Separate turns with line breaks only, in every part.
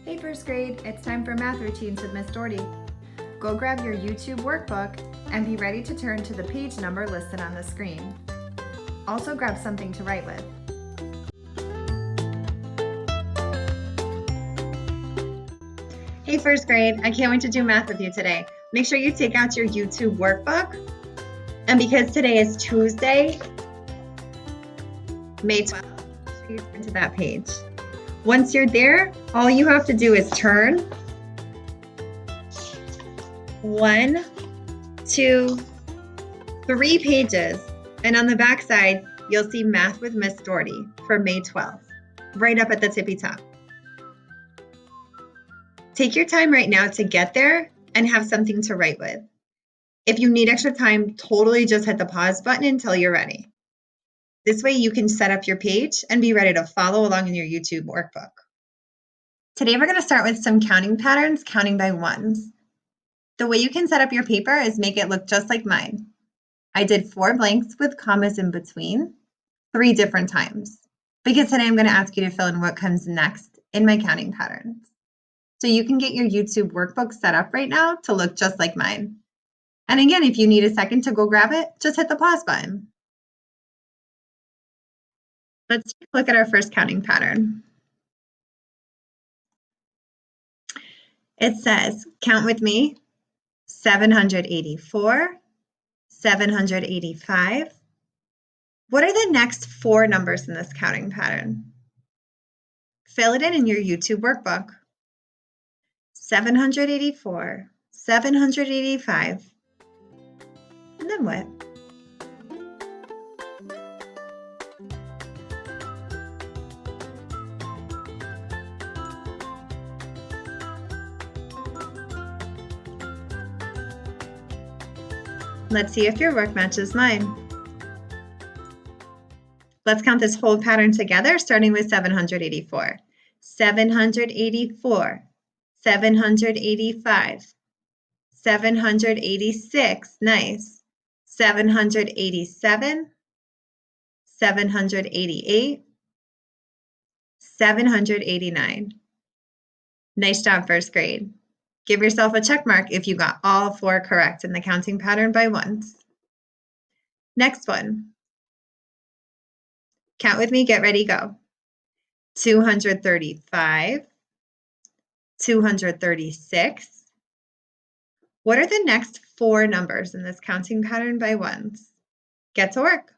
Hey first grade, it's time for math routines with Miss Doherty. Go grab your YouTube workbook and be ready to turn to the page number listed on the screen. Also grab something to write with. Hey first grade, I can't wait to do math with you today. Make sure you take out your YouTube workbook. And because today is Tuesday, May 12th, make sure you turn to that page. Once you're there, all you have to do is turn 1, 2, 3 pages, and on the back side, you'll see Math with Miss Doherty for May 12th, right up at the tippy top. Take your time right now to get there and have something to write with. If you need extra time, totally just hit the pause button until you're ready. This way you can set up your page and be ready to follow along in your YouTube workbook. Today we're going to start with some counting patterns, counting by ones. The way you can set up your paper is make it look just like mine. I did 4 blanks with commas in between 3 different times because today I'm going to ask you to fill in what comes next in my counting patterns. So you can get your YouTube workbook set up right now to look just like mine. And again, if you need a second to go grab it, just hit the pause button. Let's take a look at our first counting pattern. It says, count with me, 784, 785. What are the next 4 numbers in this counting pattern? Fill it in your YouTube workbook. 784, 785, and then what? Let's see if your work matches mine. Let's count this whole pattern together, starting with 784. 784, 785, 786, nice. 787, 788, 789. Nice job, first grade. Give yourself a check mark if you got all 4 correct in the counting pattern by ones. Next one. Count with me, get ready, go. 235, 236. What are the next 4 numbers in this counting pattern by ones? Get to work.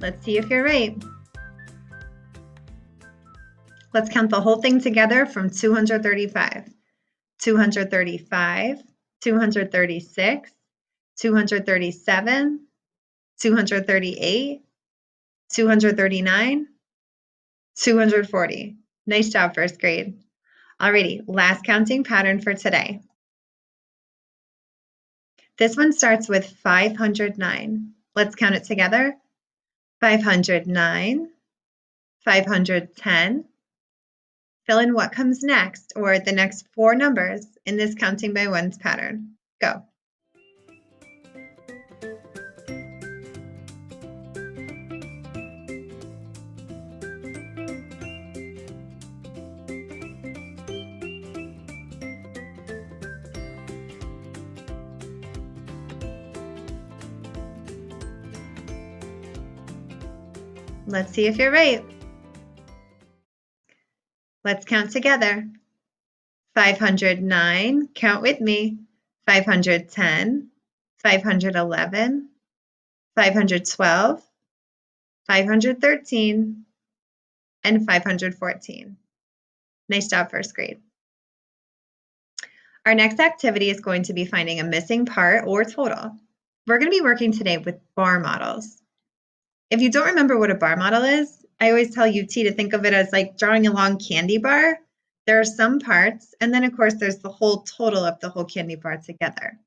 Let's see if you're right. Let's count the whole thing together from 235. 235, 236, 237, 238, 239, 240. Nice job, first grade. Alrighty, last counting pattern for today. This one starts with 509. Let's count it together. 509, 510. Fill in what comes next, or the next 4 numbers in this counting by ones pattern. Go. Let's see if you're right. Let's count together. 509, count with me. 510, 511, 512, 513, and 514. Nice job, first grade. Our next activity is going to be finding a missing part or total. We're going to be working today with bar models. If you don't remember what a bar model is, I always tell UT to think of it as like drawing a long candy bar. There are some parts, and then of course there's the whole total of the whole candy bar together.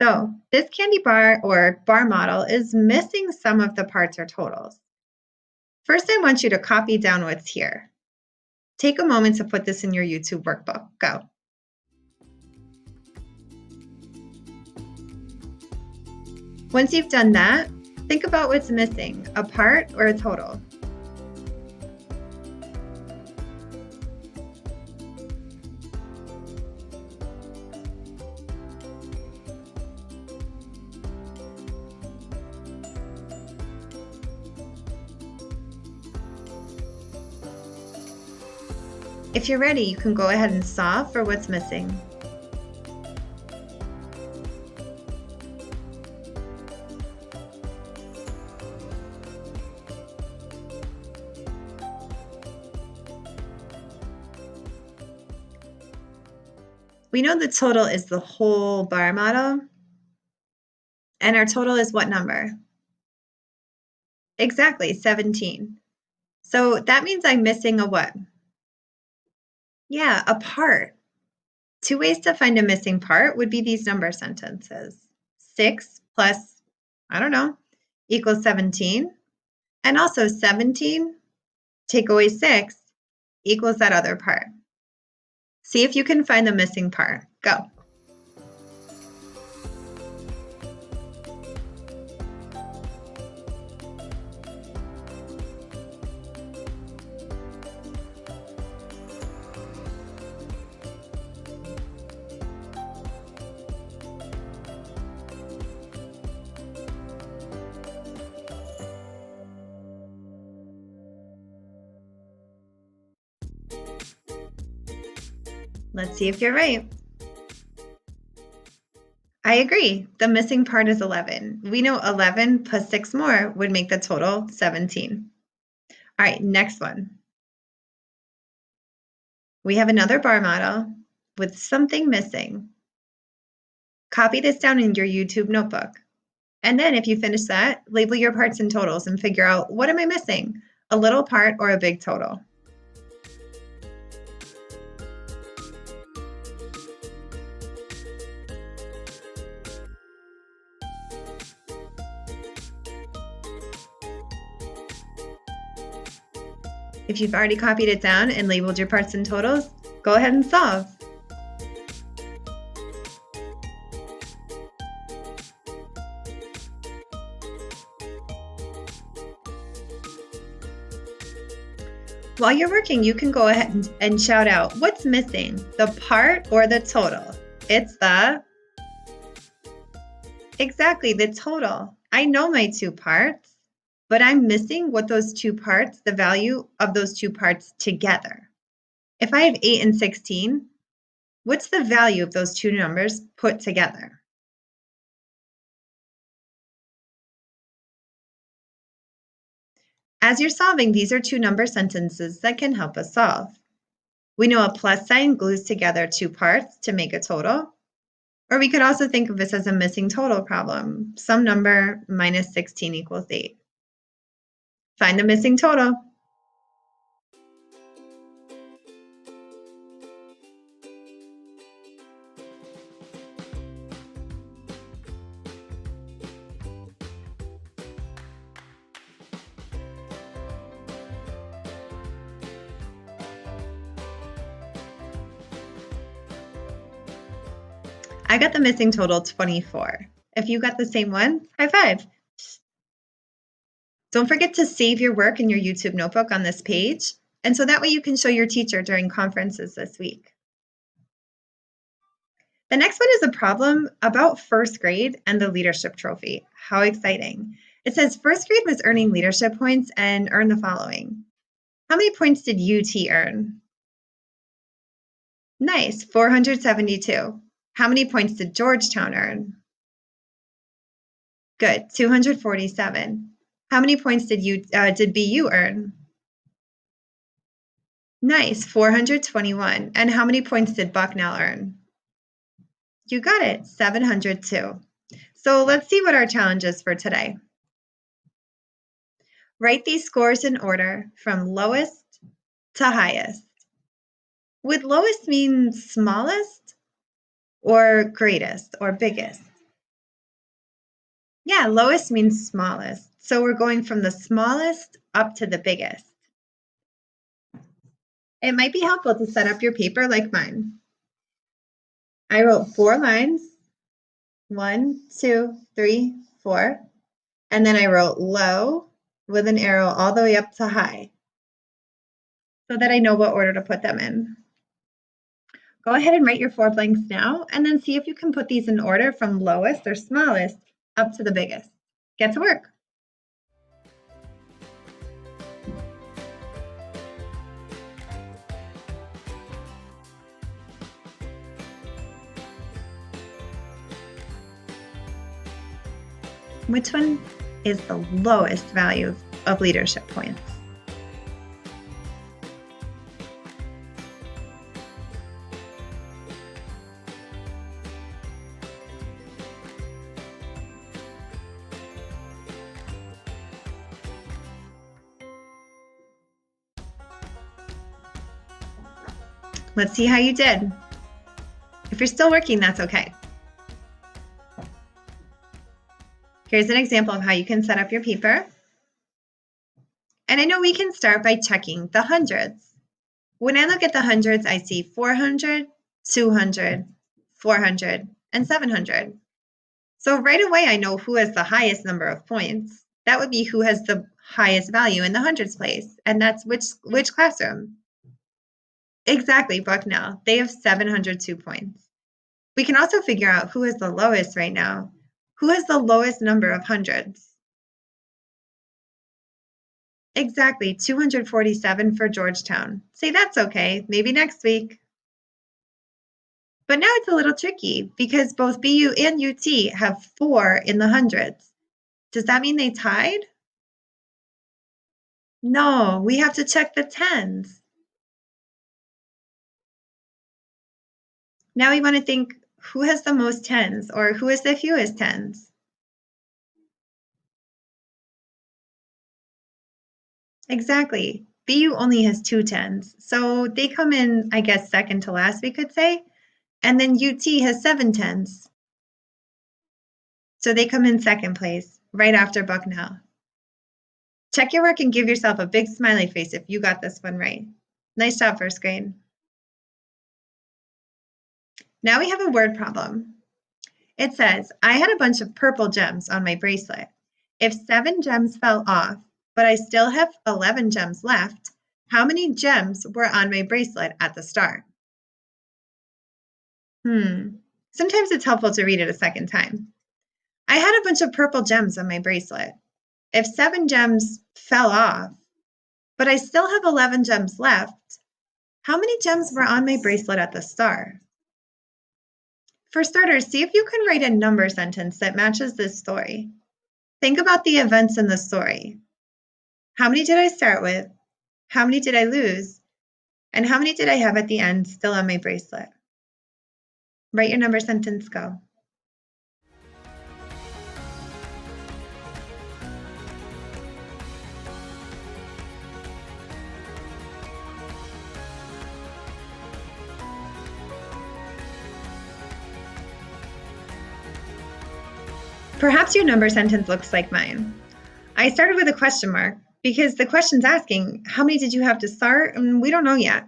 So this candy bar or bar model is missing some of the parts or totals. First, I want you to copy down what's here. Take a moment to put this in your YouTube workbook. Go. Once you've done that, think about what's missing, a part or a total. If you're ready, you can go ahead and solve for what's missing. We know the total is the whole bar model, and our total is what number? Exactly, 17. So that means I'm missing a what? Yeah, a part. Two ways to find a missing part would be these number sentences. 6 plus, I don't know, equals 17. And also 17 take away 6 equals that other part. See if you can find the missing part. Go. Let's see if you're right. I agree. The missing part is 11. We know 11 plus 6 more would make the total 17. All right, next one. We have another bar model with something missing. Copy this down in your YouTube notebook. And then if you finish that, label your parts and totals and figure out, what am I missing? A little part or a big total? If you've already copied it down and labeled your parts and totals, go ahead and solve. While you're working, you can go ahead and shout out, what's missing, the part or the total? It's exactly, the total. I know my two parts, but I'm missing what those two parts, the value of those two parts together. If I have 8 and 16, what's the value of those two numbers put together? As you're solving, these are two number sentences that can help us solve. We know a plus sign glues together two parts to make a total. Or we could also think of this as a missing total problem. Some number minus 16 equals 8. Find the missing total. I got the missing total 24. If you got the same one, high five. Don't forget to save your work in your YouTube notebook on this page, and so that way you can show your teacher during conferences this week. The next one is a problem about first grade and the leadership trophy. How exciting. It says first grade was earning leadership points and earned the following. How many points did UT earn? Nice, 472. How many points did Georgetown earn? Good, 247. How many points did BU earn? Nice, 421. And how many points did Bucknell earn? You got it, 702. So let's see what our challenge is for today. Write these scores in order from lowest to highest. Would lowest mean smallest or greatest or biggest? Yeah, lowest means smallest. So we're going from the smallest up to the biggest. It might be helpful to set up your paper like mine. I wrote 4 lines, 1, 2, 3, 4, and then I wrote low with an arrow all the way up to high so that I know what order to put them in. Go ahead and write your 4 blanks now, and then see if you can put these in order from lowest or smallest up to the biggest. Get to work. Which one is the lowest value of leadership points? Let's see how you did. If you're still working, that's okay. Here's an example of how you can set up your paper. And I know we can start by checking the hundreds. When I look at the hundreds, I see 400, 200, 400, and 700. So right away, I know who has the highest number of points. That would be who has the highest value in the hundreds place. And that's which classroom? Exactly, Bucknell. They have 702 points. We can also figure out who is the lowest right now. Who has the lowest number of hundreds? Exactly, 247 for Georgetown. Say that's okay, maybe next week. But now it's a little tricky because both BU and UT have 4 in the hundreds. Does that mean they tied? No, we have to check the tens. Now we want to think who has the most tens or who has the fewest tens? Exactly. BU only has 2 tens. So they come in, I guess, second to last, we could say. And then UT has 7 tens. So they come in second place, right after Bucknell. Check your work and give yourself a big smiley face if you got this one right. Nice job, first grade. Now we have a word problem. It says, I had a bunch of purple gems on my bracelet. If 7 gems fell off, but I still have 11 gems left, how many gems were on my bracelet at the start? Sometimes it's helpful to read it a second time. I had a bunch of purple gems on my bracelet. If 7 gems fell off, but I still have 11 gems left, how many gems were on my bracelet at the start? For starters, see if you can write a number sentence that matches this story. Think about the events in the story. How many did I start with? How many did I lose? And how many did I have at the end still on my bracelet? Write your number sentence, go. Perhaps your number sentence looks like mine. I started with a question mark because the question's asking, how many did you have to start? And we don't know yet.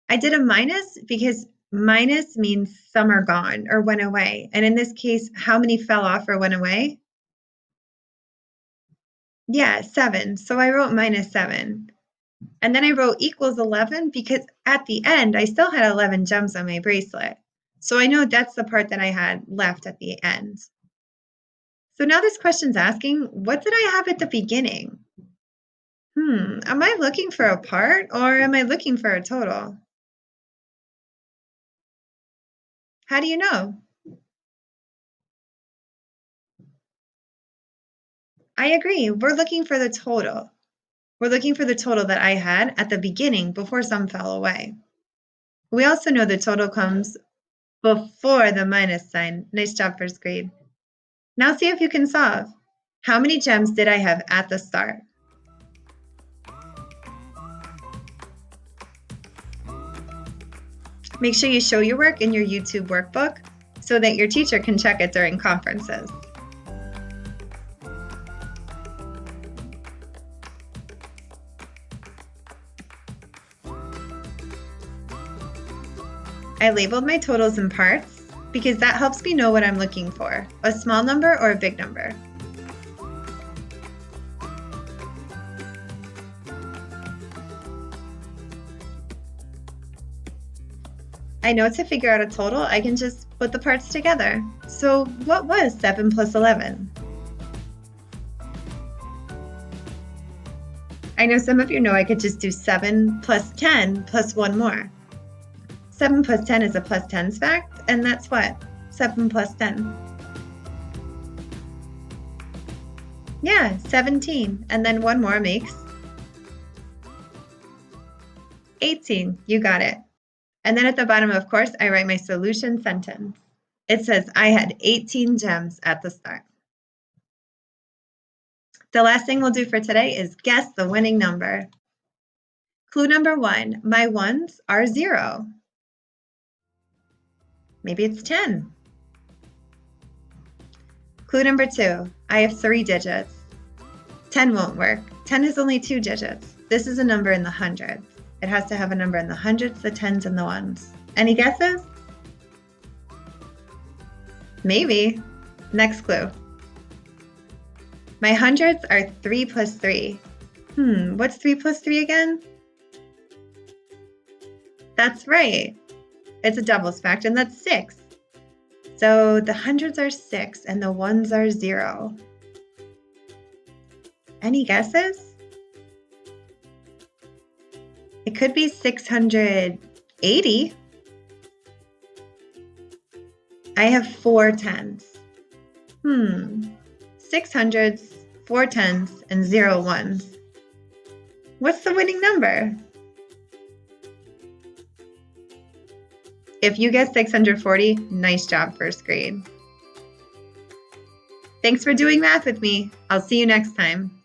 I did a minus because minus means some are gone or went away. And in this case, how many fell off or went away? Yeah, 7. So I wrote minus 7. And then I wrote equals 11 because at the end, I still had 11 gems on my bracelet. So I know that's the part that I had left at the end. So now this question's asking, what did I have at the beginning? Am I looking for a part or am I looking for a total? How do you know? I agree. We're looking for the total. We're looking for the total that I had at the beginning before some fell away. We also know the total comes before the minus sign. Nice job, first grade. Now see if you can solve. How many gems did I have at the start? Make sure you show your work in your YouTube workbook so that your teacher can check it during conferences. I labeled my totals in parts because that helps me know what I'm looking for, a small number or a big number. I know to figure out a total, I can just put the parts together. So what was 7 plus 11? I know some of you know I could just do 7 plus 10 plus one more. 7 plus 10 is a plus tens fact, and that's what? 7 plus 10. Yeah, 17. And then one more makes 18. You got it. And then at the bottom, of course, I write my solution sentence. It says, I had 18 gems at the start. The last thing we'll do for today is guess the winning number. Clue number 1, my ones are 0. Maybe it's 10. Clue number 2, I have 3 digits. 10 won't work. 10 has only 2 digits. This is a number in the hundreds. It has to have a number in the hundreds, the tens, and the ones. Any guesses? Maybe. Next clue. My hundreds are 3 plus 3. What's 3 plus 3 again? That's right. It's a doubles fact, and that's 6. So the hundreds are 6, and the ones are 0. Any guesses? It could be 680. I have 4 tens. 6 hundreds, 4 tens, and 0 ones. What's the winning number? If you guessed 640, nice job, first grade. Thanks for doing math with me. I'll see you next time.